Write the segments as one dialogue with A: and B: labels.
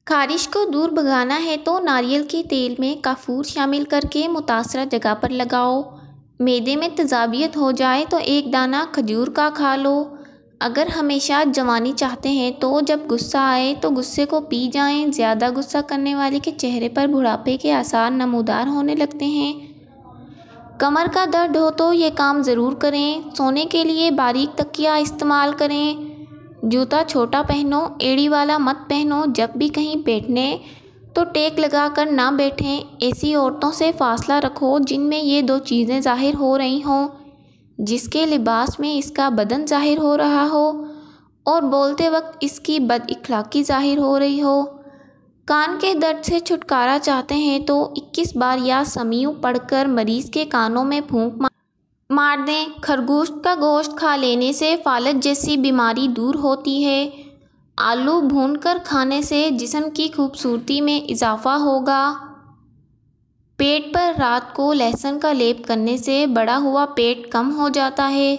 A: ख़ारिश को दूर भगाना है तो नारियल के तेल में काफूर शामिल करके मुतासरा जगह पर लगाओ। मैदे में तेज़ाबियत हो जाए तो एक दाना खजूर का खा लो। अगर हमेशा जवानी चाहते हैं तो जब गुस्सा आए तो गुस्से को पी जाएं। ज़्यादा गुस्सा करने वाले के चेहरे पर बुढ़ापे के आसार नमूदार होने लगते हैं। कमर का दर्द हो तो ये काम ज़रूर करें। सोने के लिए बारीक तकिया इस्तेमाल करें। जूता छोटा पहनो, एड़ी वाला मत पहनो। जब भी कहीं बैठने तो टेक लगाकर ना बैठें। ऐसी औरतों से फासला रखो जिनमें ये दो चीज़ें ज़ाहिर हो रही हों, जिसके लिबास में इसका बदन ज़ाहिर हो रहा हो और बोलते वक्त इसकी बदइखलाकी ज़ाहिर हो रही हो। कान के दर्द से छुटकारा चाहते हैं तो 21 बार या समीउ पढ़कर मरीज़ के कानों में फूंक मार दें। खरगोश का गोश्त खा लेने से फालज जैसी बीमारी दूर होती है। आलू भूनकर खाने से जिस्म की खूबसूरती में इजाफ़ा होगा। पेट पर रात को लहसुन का लेप करने से बढ़ा हुआ पेट कम हो जाता है।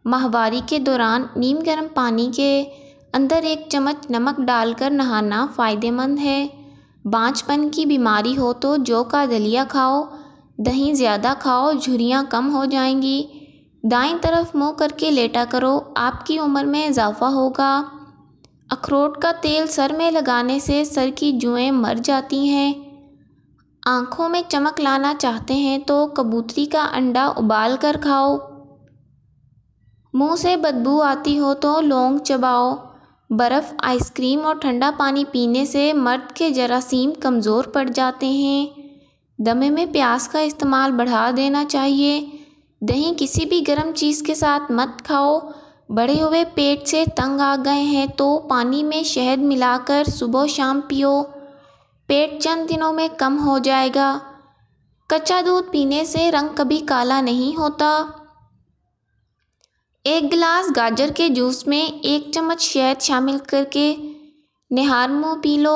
A: माहवारी के दौरान नीम गर्म पानी के अंदर 1 चम्मच नमक डालकर नहाना फ़ायदेमंद है। बांझपन की बीमारी हो तो जौ का दलिया खाओ। दही ज़्यादा खाओ, झुर्रियाँ कम हो जाएंगी। दाईं तरफ मुँह करके लेटा करो, आपकी उम्र में इजाफ़ा होगा। अखरोट का तेल सर में लगाने से सर की जुएँ मर जाती हैं। आँखों में चमक लाना चाहते हैं तो कबूतरी का अंडा उबाल कर खाओ। मुँह से बदबू आती हो तो लौंग चबाओ। बर्फ़, आइसक्रीम और ठंडा पानी पीने से मर्द के जरासीम कमज़ोर पड़ जाते हैं। दमे में प्याज का इस्तेमाल बढ़ा देना चाहिए। दही किसी भी गर्म चीज़ के साथ मत खाओ। बढ़े हुए पेट से तंग आ गए हैं तो पानी में शहद मिलाकर सुबह शाम पियो। पेट चंद दिनों में कम हो जाएगा। कच्चा दूध पीने से रंग कभी काला नहीं होता। 1 गिलास गाजर के जूस में 1 चम्मच शहद शामिल करके निहार मुँह पी लो।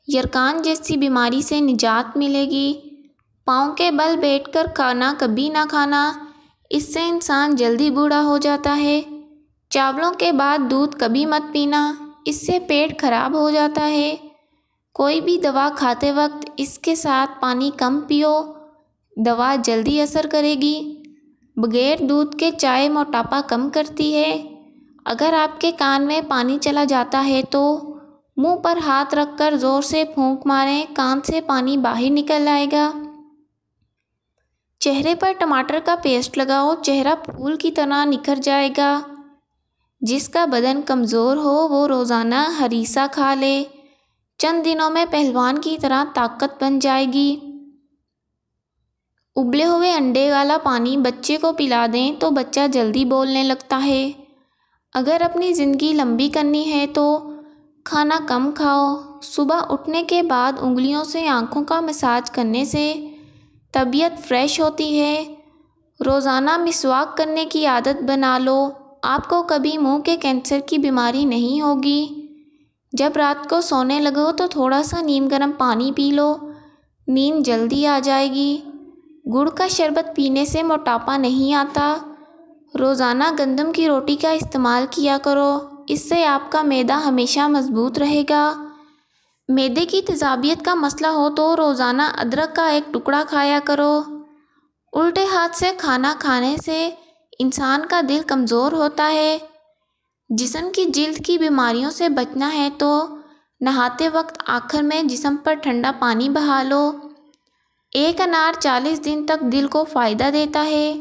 A: यरकान जैसी बीमारी से निजात मिलेगी। पाँव के बल बैठकर खाना कभी ना खाना, इससे इंसान जल्दी बूढ़ा हो जाता है। चावलों के बाद दूध कभी मत पीना, इससे पेट खराब हो जाता है। कोई भी दवा खाते वक्त इसके साथ पानी कम पियो, दवा जल्दी असर करेगी। बगैर दूध के चाय मोटापा कम करती है। अगर आपके कान में पानी चला जाता है तो मुंह पर हाथ रखकर ज़ोर से फूंक मारें, कान से पानी बाहर निकल आएगा। चेहरे पर टमाटर का पेस्ट लगाओ, चेहरा फूल की तरह निखर जाएगा। जिसका बदन कमज़ोर हो वो रोज़ाना हरीसा खा ले, चंद दिनों में पहलवान की तरह ताकत बन जाएगी। उबले हुए अंडे वाला पानी बच्चे को पिला दें तो बच्चा जल्दी बोलने लगता है। अगर अपनी ज़िंदगी लंबी करनी है तो खाना कम खाओ। सुबह उठने के बाद उंगलियों से आँखों का मसाज करने से तबीयत फ्रेश होती है। रोज़ाना मिसवाक करने की आदत बना लो, आपको कभी मुंह के कैंसर की बीमारी नहीं होगी। जब रात को सोने लगो तो थोड़ा सा नीम गर्म पानी पी लो, नींद जल्दी आ जाएगी। गुड़ का शरबत पीने से मोटापा नहीं आता। रोज़ाना गंदम की रोटी का इस्तेमाल किया करो, इससे आपका मैदा हमेशा मजबूत रहेगा। मैदे की तेज़ाबियत का मसला हो तो रोज़ाना अदरक का 1 टुकड़ा खाया करो। उल्टे हाथ से खाना खाने से इंसान का दिल कमज़ोर होता है। जिस्म की जिल्द की बीमारियों से बचना है तो नहाते वक्त आखिर में जिस्म पर ठंडा पानी बहा लो। 1 अनार 40 दिन तक दिल को फ़ायदा देता है।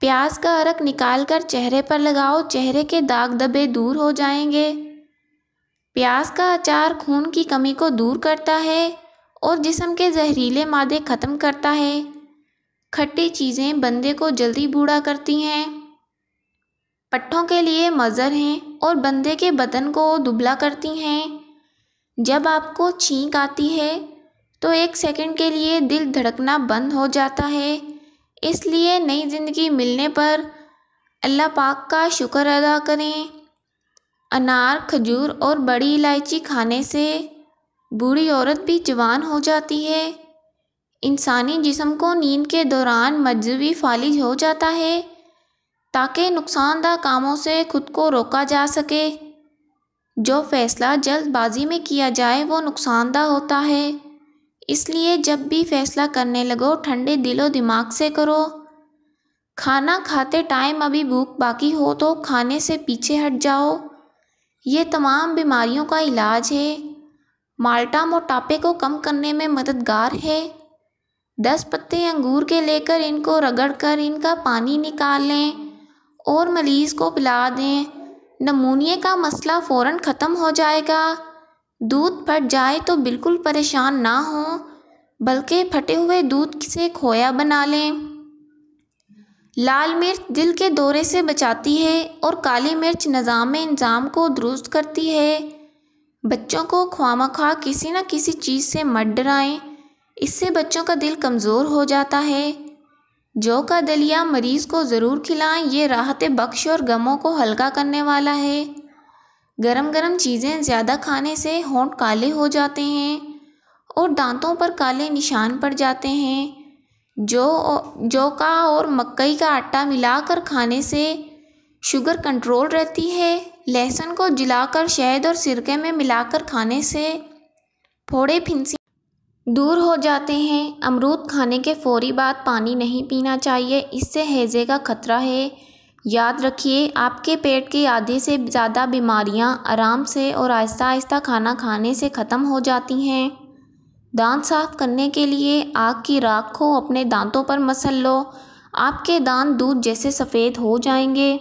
A: प्याज का अर्क निकाल कर चेहरे पर लगाओ, चेहरे के दाग धब्बे दूर हो जाएंगे। प्याज का अचार खून की कमी को दूर करता है और जिस्म के जहरीले मादे ख़त्म करता है। खट्टी चीज़ें बंदे को जल्दी बूढ़ा करती हैं। पट्ठों के लिए मज़र हैं और बंदे के बदन को दुबला करती हैं। जब आपको छींक आती है तो 1 सेकंड के लिए दिल धड़कना बंद हो जाता है। इसलिए नई ज़िंदगी मिलने पर अल्लाह पाक का शुक्र अदा करें। अनार, खजूर और बड़ी इलायची खाने से बूढ़ी औरत भी जवान हो जाती है। इंसानी जिस्म को नींद के दौरान मजवी फालिज हो जाता है ताकि नुकसानदा कामों से खुद को रोका जा सके। जो फैसला जल्दबाजी में किया जाए वो नुकसानदा होता है, इसलिए जब भी फैसला करने लगो ठंडे दिलो दिमाग से करो। खाना खाते टाइम अभी भूख बाकी हो तो खाने से पीछे हट जाओ। ये तमाम बीमारियों का इलाज है। माल्टा मोटापे को कम करने में मददगार है। 10 पत्ते अंगूर के लेकर इनको रगड़कर इनका पानी निकाल लें और मरीज़ को पिला दें। नमूनिए का मसला फ़ौरन ख़त्म हो जाएगा। दूध फट जाए तो बिल्कुल परेशान ना हो, बल्कि फटे हुए दूध से खोया बना लें। लाल मिर्च दिल के दौरे से बचाती है और काली मिर्च निज़ाम को दुरुस्त करती है। बच्चों को ख्वामख्वाह किसी न किसी चीज़ से मत डराएं, इससे बच्चों का दिल कमज़ोर हो जाता है। जौ का दलिया मरीज़ को ज़रूर खिलाएं, ये राहत बख्श और गमों को हल्का करने वाला है। गरम गरम चीज़ें ज़्यादा खाने से होंठ काले हो जाते हैं और दांतों पर काले निशान पड़ जाते हैं। जौ का और मकई का आटा मिलाकर खाने से शुगर कंट्रोल रहती है। लहसुन को जलाकर शहद और सिरके में मिलाकर खाने से फोड़े फिंसी दूर हो जाते हैं। अमरूद खाने के फौरी बाद पानी नहीं पीना चाहिए, इससे हैज़े का खतरा है। याद रखिए, आपके पेट के आधे से ज़्यादा बीमारियां आराम से और आहिस्ता आहिस्ता खाना खाने से ख़त्म हो जाती हैं। दांत साफ़ करने के लिए आग की राख को अपने दांतों पर मसल लो, आपके दांत दूध जैसे सफ़ेद हो जाएंगे।